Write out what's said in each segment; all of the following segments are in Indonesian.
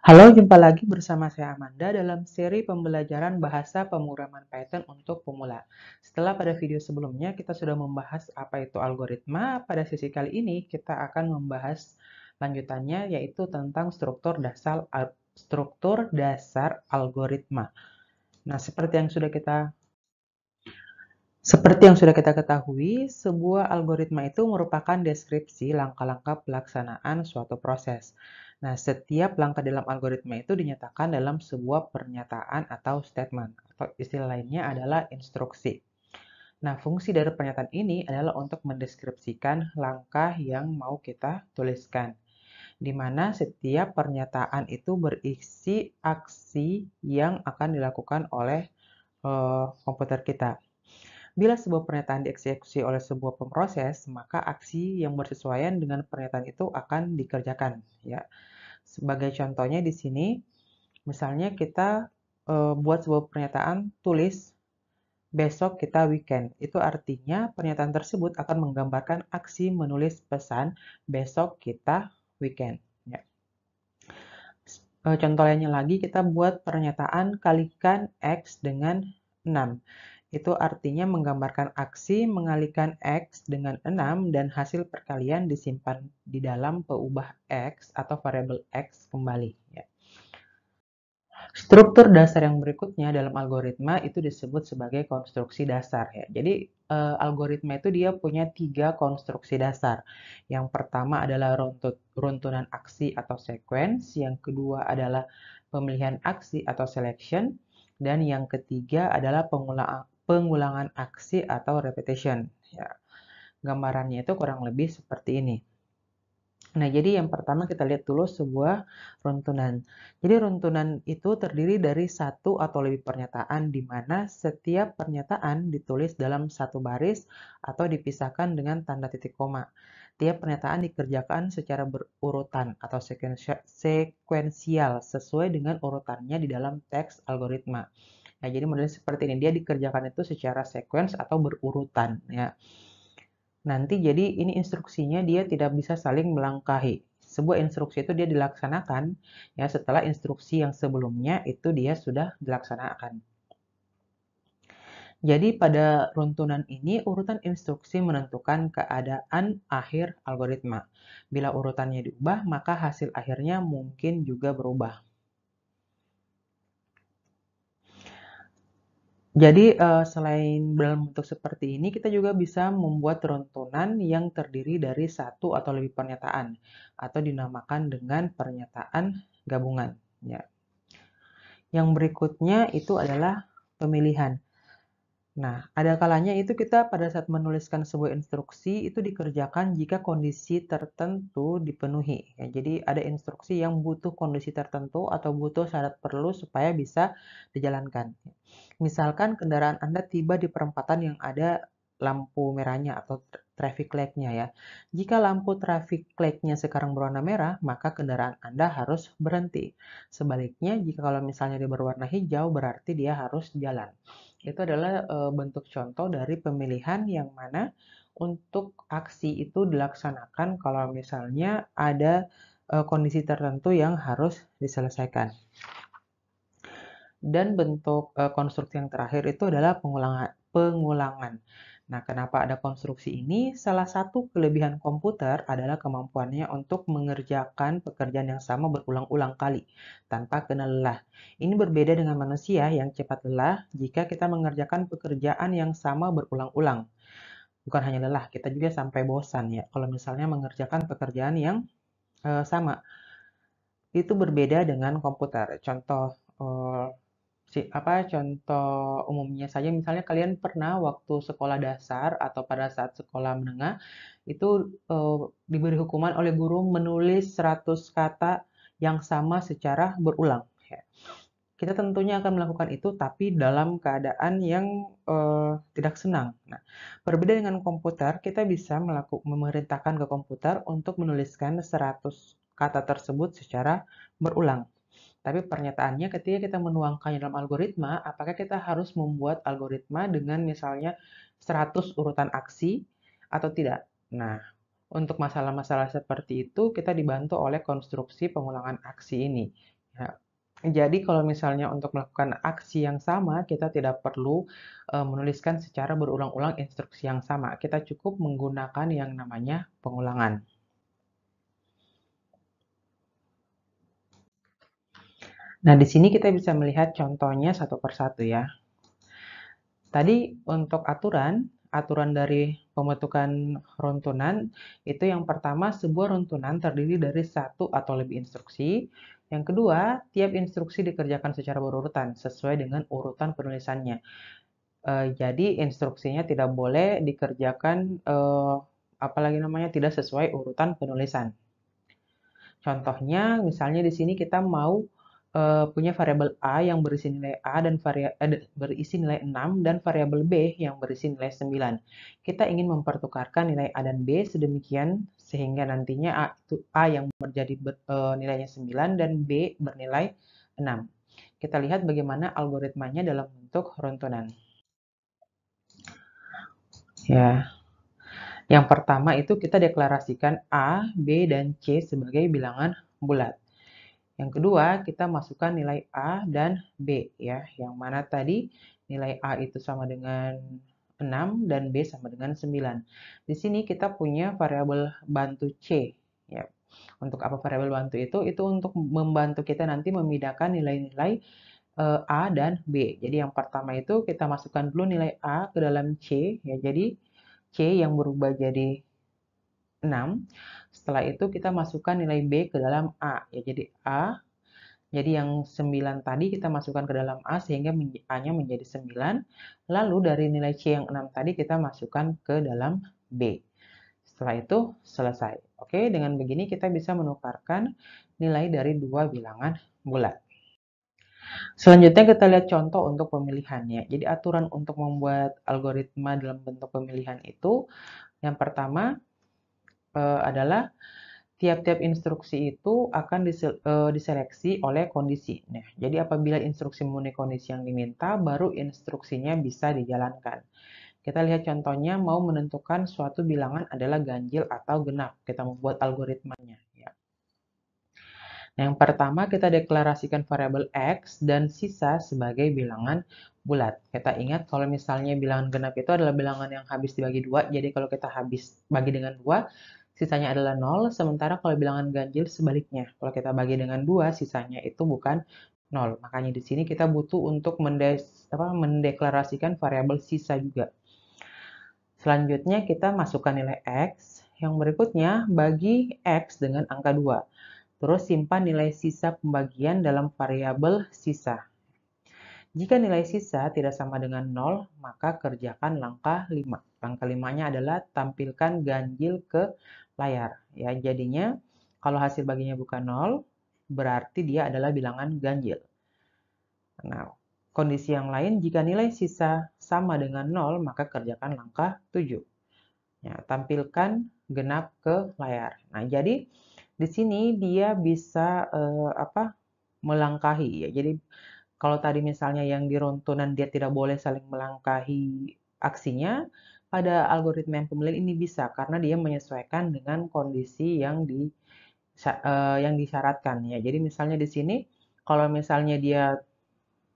Halo, jumpa lagi bersama saya Amanda dalam seri pembelajaran bahasa pemrograman Python untuk pemula. Setelah pada video sebelumnya kita sudah membahas apa itu algoritma, pada sesi kali ini kita akan membahas lanjutannya yaitu tentang struktur dasar algoritma. Nah, seperti yang sudah kita ketahui, sebuah algoritma itu merupakan deskripsi langkah-langkah pelaksanaan suatu proses. Nah, setiap langkah dalam algoritma itu dinyatakan dalam sebuah pernyataan atau statement, atau istilah lainnya adalah instruksi. Nah, fungsi dari pernyataan ini adalah untuk mendeskripsikan langkah yang mau kita tuliskan, di mana setiap pernyataan itu berisi aksi yang akan dilakukan oleh komputer kita. Bila sebuah pernyataan dieksekusi oleh sebuah pemroses, maka aksi yang bersesuaian dengan pernyataan itu akan dikerjakan. Ya, sebagai contohnya di sini, misalnya kita buat sebuah pernyataan tulis besok kita weekend. Itu artinya pernyataan tersebut akan menggambarkan aksi menulis pesan besok kita weekend. Ya. Contoh lainnya lagi, kita buat pernyataan kalikan X dengan 6. Itu artinya menggambarkan aksi mengalikan X dengan 6 dan hasil perkalian disimpan di dalam peubah X atau variabel X kembali. Ya. Struktur dasar yang berikutnya dalam algoritma itu disebut sebagai konstruksi dasar. Ya. Jadi algoritma itu dia punya 3 konstruksi dasar. Yang pertama adalah runtunan aksi atau sequence, yang kedua adalah pemilihan aksi atau selection, dan yang ketiga adalah pengulangan aksi atau repetition. Ya. Gambarannya itu kurang lebih seperti ini. Nah, jadi yang pertama kita lihat dulu sebuah runtunan. Jadi runtunan itu terdiri dari satu atau lebih pernyataan di mana setiap pernyataan ditulis dalam satu baris atau dipisahkan dengan tanda titik koma. Tiap pernyataan dikerjakan secara berurutan atau sekuensial sesuai dengan urutannya di dalam teks algoritma. Nah, jadi modelnya seperti ini, dia dikerjakan itu secara sequence atau berurutan, ya. Nanti jadi ini instruksinya dia tidak bisa saling melangkahi. Sebuah instruksi itu dia dilaksanakan ya setelah instruksi yang sebelumnya itu dia sudah dilaksanakan. Jadi pada runtunan ini urutan instruksi menentukan keadaan akhir algoritma. Bila urutannya diubah, maka hasil akhirnya mungkin juga berubah. Jadi, selain dalam bentuk seperti ini, kita juga bisa membuat runtunan yang terdiri dari satu atau lebih pernyataan, atau dinamakan dengan pernyataan gabungan. Ya. Yang berikutnya itu adalah pemilihan. Nah, ada kalanya itu kita pada saat menuliskan sebuah instruksi itu dikerjakan jika kondisi tertentu dipenuhi. Ya, jadi ada instruksi yang butuh kondisi tertentu atau butuh syarat perlu supaya bisa dijalankan. Misalkan kendaraan Anda tiba di perempatan yang ada lampu merahnya atau traffic light-nya ya. Jika lampu traffic light-nya sekarang berwarna merah, maka kendaraan Anda harus berhenti. Sebaliknya, jika kalau misalnya dia berwarna hijau, berarti dia harus jalan. Itu adalah bentuk contoh dari pemilihan yang mana untuk aksi itu dilaksanakan kalau misalnya ada kondisi tertentu yang harus diselesaikan. Dan bentuk konstruksi yang terakhir itu adalah pengulangan. Nah, kenapa ada konstruksi ini? Salah satu kelebihan komputer adalah kemampuannya untuk mengerjakan pekerjaan yang sama berulang-ulang kali tanpa kena lelah. Ini berbeda dengan manusia yang cepat lelah jika kita mengerjakan pekerjaan yang sama berulang-ulang. Bukan hanya lelah, kita juga sampai bosan ya kalau misalnya mengerjakan pekerjaan yang sama. Itu berbeda dengan komputer. Contoh umumnya saja, misalnya kalian pernah waktu sekolah dasar atau pada saat sekolah menengah itu diberi hukuman oleh guru menulis 100 kata yang sama secara berulang. Ya. Kita tentunya akan melakukan itu, tapi dalam keadaan yang tidak senang. Nah, berbeda dengan komputer, kita bisa memerintahkan ke komputer untuk menuliskan 100 kata tersebut secara berulang. Tapi pernyataannya ketika kita menuangkannya dalam algoritma, apakah kita harus membuat algoritma dengan misalnya 100 urutan aksi atau tidak? Nah, untuk masalah-masalah seperti itu kita dibantu oleh konstruksi pengulangan aksi ini. Ya. Jadi kalau misalnya untuk melakukan aksi yang sama, kita tidak perlu menuliskan secara berulang-ulang instruksi yang sama. Kita cukup menggunakan yang namanya pengulangan. Nah, di sini kita bisa melihat contohnya satu persatu ya. Tadi untuk aturan dari pembentukan runtunan, itu yang pertama sebuah runtunan terdiri dari satu atau lebih instruksi. Yang kedua, tiap instruksi dikerjakan secara berurutan sesuai dengan urutan penulisannya. Jadi instruksinya tidak boleh dikerjakan apalagi namanya tidak sesuai urutan penulisan. Contohnya, misalnya di sini kita mau punya variabel A yang berisi nilai A dan berisi nilai 6 dan variabel B yang berisi nilai 9. Kita ingin mempertukarkan nilai A dan B sedemikian sehingga nantinya A yang menjadi nilainya 9 dan B bernilai 6. Kita lihat bagaimana algoritmanya dalam bentuk runtunan. Ya, yang pertama itu kita deklarasikan A, B, dan C sebagai bilangan bulat. Yang kedua, kita masukkan nilai A dan B ya, yang mana tadi nilai A itu sama dengan 6 dan B sama dengan 9. Di sini kita punya variabel bantu C ya. Untuk apa variabel bantu itu? Itu untuk membantu kita nanti memindahkan nilai-nilai A dan B. Jadi yang pertama itu kita masukkan dulu nilai A ke dalam C ya. Jadi C yang berubah jadi 6. Setelah itu kita masukkan nilai B ke dalam A ya. Jadi A. Jadi yang 9 tadi kita masukkan ke dalam A sehingga A-nya menjadi 9. Lalu dari nilai C yang 6 tadi kita masukkan ke dalam B. Setelah itu selesai. Oke, dengan begini kita bisa menukarkan nilai dari dua bilangan bulat. Selanjutnya kita lihat contoh untuk pemilihannya. Jadi aturan untuk membuat algoritma dalam bentuk pemilihan itu yang pertama adalah tiap-tiap instruksi itu akan diseleksi oleh kondisi. Nah, jadi apabila instruksi memenuhi kondisi yang diminta, baru instruksinya bisa dijalankan. Kita lihat contohnya mau menentukan suatu bilangan adalah ganjil atau genap. Kita membuat algoritmanya. Ya. Nah, yang pertama kita deklarasikan variabel X dan sisa sebagai bilangan bulat. Kita ingat kalau misalnya bilangan genap itu adalah bilangan yang habis dibagi 2. Jadi kalau kita habis bagi dengan 2, sisanya adalah 0. Sementara kalau bilangan ganjil sebaliknya. Kalau kita bagi dengan 2, sisanya itu bukan 0. Makanya di sini kita butuh untuk mendeklarasikan variabel sisa juga. Selanjutnya kita masukkan nilai X. Yang berikutnya bagi X dengan angka 2. Terus simpan nilai sisa pembagian dalam variabel sisa. Jika nilai sisa tidak sama dengan 0, maka kerjakan langkah 5. Langkah 5-nya adalah tampilkan ganjil ke layar. Ya, jadinya kalau hasil baginya bukan 0, berarti dia adalah bilangan ganjil. Nah, kondisi yang lain, jika nilai sisa sama dengan 0, maka kerjakan langkah 7. Ya, tampilkan genap ke layar. Nah, jadi di sini dia bisa melangkahi ya. Jadi kalau tadi misalnya yang di runtunan dia tidak boleh saling melangkahi aksinya, pada algoritma yang pemilihan ini bisa karena dia menyesuaikan dengan kondisi yang disyaratkan ya. Jadi misalnya di sini kalau misalnya dia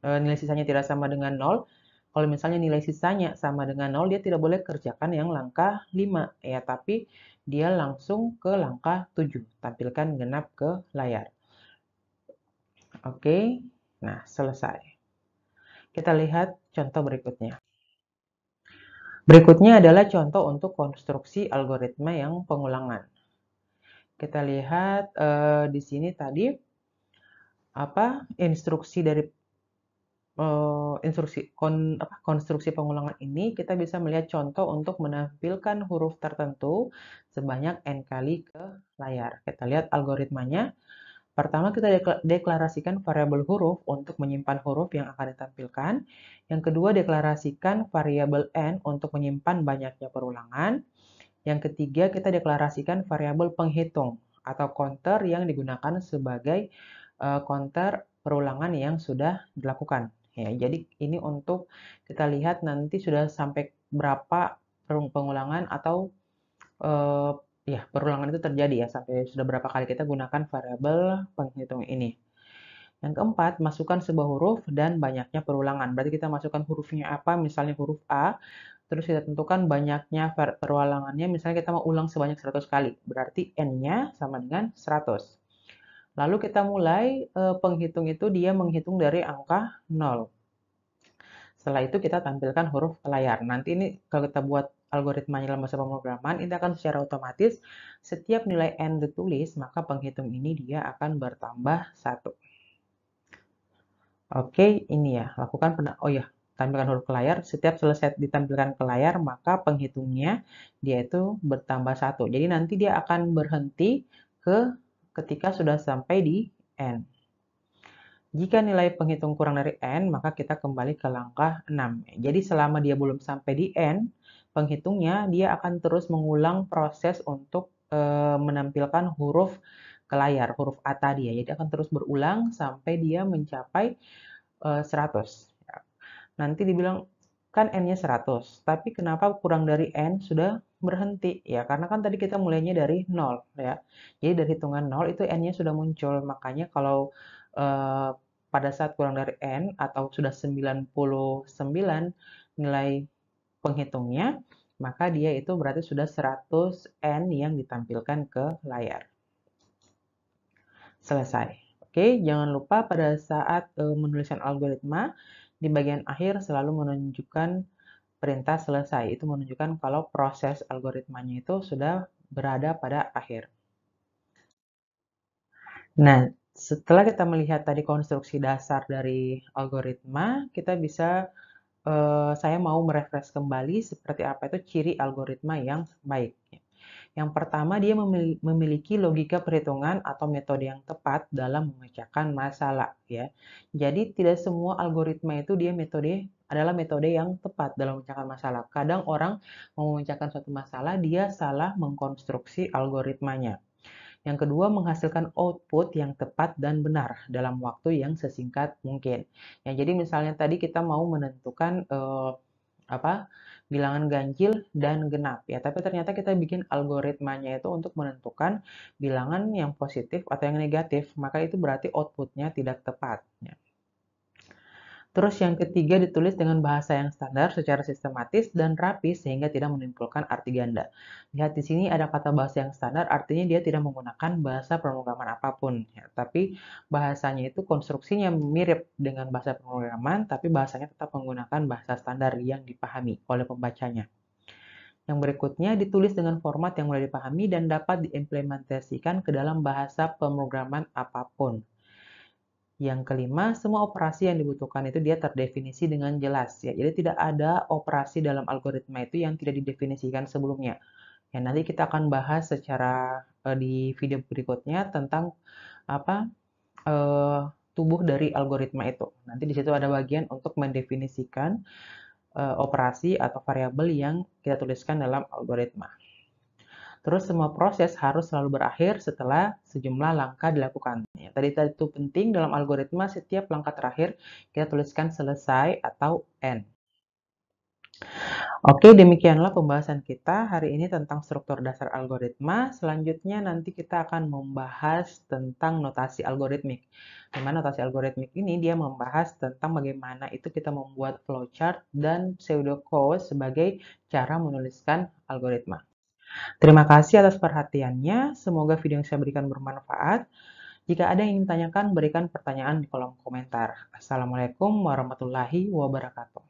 nilai sisanya tidak sama dengan 0, kalau misalnya nilai sisanya sama dengan 0, dia tidak boleh kerjakan yang langkah 5 ya, tapi dia langsung ke langkah 7, tampilkan genap ke layar. Oke, nah selesai. Kita lihat contoh berikutnya. Berikutnya adalah contoh untuk konstruksi algoritma yang pengulangan. Kita lihat di sini tadi instruksi dari konstruksi pengulangan ini kita bisa melihat contoh untuk menampilkan huruf tertentu sebanyak n kali ke layar. Kita lihat algoritmanya. Pertama kita deklarasikan variabel huruf untuk menyimpan huruf yang akan ditampilkan. Yang kedua deklarasikan variabel n untuk menyimpan banyaknya perulangan. Yang ketiga kita deklarasikan variabel penghitung atau counter yang digunakan sebagai counter perulangan yang sudah dilakukan. Ya, jadi ini untuk kita lihat nanti sudah sampai berapa pengulangan atau perulangan itu terjadi ya, sampai sudah berapa kali kita gunakan variabel penghitung ini. Yang keempat, masukkan sebuah huruf dan banyaknya perulangan. Berarti kita masukkan hurufnya apa, misalnya huruf A, terus kita tentukan banyaknya perulangannya, misalnya kita mau ulang sebanyak 100 kali. Berarti N-nya sama dengan 100. Lalu kita mulai penghitung itu dia menghitung dari angka 0. Setelah itu kita tampilkan huruf ke layar. Nanti ini kalau kita buat algoritmanya dalam bahasa pemrograman, ini akan secara otomatis setiap nilai N ditulis, maka penghitung ini dia akan bertambah 1. Oke, ini ya, tampilkan huruf ke layar. Setiap selesai ditampilkan ke layar, maka penghitungnya dia itu bertambah 1. Jadi nanti dia akan berhenti ketika sudah sampai di N. Jika nilai penghitung kurang dari N, maka kita kembali ke langkah 6. Jadi selama dia belum sampai di N, penghitungnya dia akan terus mengulang proses untuk menampilkan huruf ke layar, huruf A tadi ya. Jadi akan terus berulang sampai dia mencapai 100. Nanti dibilang, kan N-nya 100, tapi kenapa kurang dari N sudah berhenti? Ya, karena kan tadi kita mulainya dari 0, ya. Jadi dari hitungan 0 itu N-nya sudah muncul. Makanya kalau pada saat kurang dari N atau sudah 99 nilai penghitungnya, maka dia itu berarti sudah 100 N yang ditampilkan ke layar. Selesai. Oke, jangan lupa pada saat menuliskan algoritma, di bagian akhir selalu menunjukkan perintah selesai. Itu menunjukkan kalau proses algoritmanya itu sudah berada pada akhir. Nah, setelah kita melihat tadi konstruksi dasar dari algoritma, kita bisa, saya mau merefresh kembali seperti apa itu ciri algoritma yang baik. Yang pertama, dia memiliki logika perhitungan atau metode yang tepat dalam memecahkan masalah, ya. Jadi tidak semua algoritma itu adalah metode yang tepat dalam memecahkan masalah. Kadang orang mau memecahkan suatu masalah, dia salah mengkonstruksi algoritmanya. Yang kedua, menghasilkan output yang tepat dan benar dalam waktu yang sesingkat mungkin. Ya, jadi misalnya tadi kita mau menentukan bilangan ganjil dan genap ya, tapi ternyata kita bikin algoritmanya itu untuk menentukan bilangan yang positif atau yang negatif, maka itu berarti outputnya tidak tepat ya. Terus yang ketiga, ditulis dengan bahasa yang standar secara sistematis dan rapi sehingga tidak menimbulkan arti ganda. Lihat di sini ada kata bahasa yang standar, artinya dia tidak menggunakan bahasa pemrograman apapun. Ya. Tapi bahasanya itu konstruksinya mirip dengan bahasa pemrograman, tapi bahasanya tetap menggunakan bahasa standar yang dipahami oleh pembacanya. Yang berikutnya, ditulis dengan format yang mudah dipahami dan dapat diimplementasikan ke dalam bahasa pemrograman apapun. Yang kelima, semua operasi yang dibutuhkan itu dia terdefinisi dengan jelas ya. Jadi tidak ada operasi dalam algoritma itu yang tidak didefinisikan sebelumnya. Ya, nanti kita akan bahas secara di video berikutnya tentang apa tubuh dari algoritma itu. Nanti di situ ada bagian untuk mendefinisikan operasi atau variabel yang kita tuliskan dalam algoritma. Terus semua proses harus selalu berakhir setelah sejumlah langkah dilakukan. Ya, tadi itu penting dalam algoritma setiap langkah terakhir kita tuliskan selesai atau N. Oke, demikianlah pembahasan kita hari ini tentang struktur dasar algoritma. Selanjutnya nanti kita akan membahas tentang notasi algoritmik. Di mana notasi algoritmik ini dia membahas tentang bagaimana itu kita membuat flowchart dan pseudocode sebagai cara menuliskan algoritma. Terima kasih atas perhatiannya. Semoga video yang saya berikan bermanfaat. Jika ada yang ingin ditanyakan, berikan pertanyaan di kolom komentar. Assalamualaikum warahmatullahi wabarakatuh.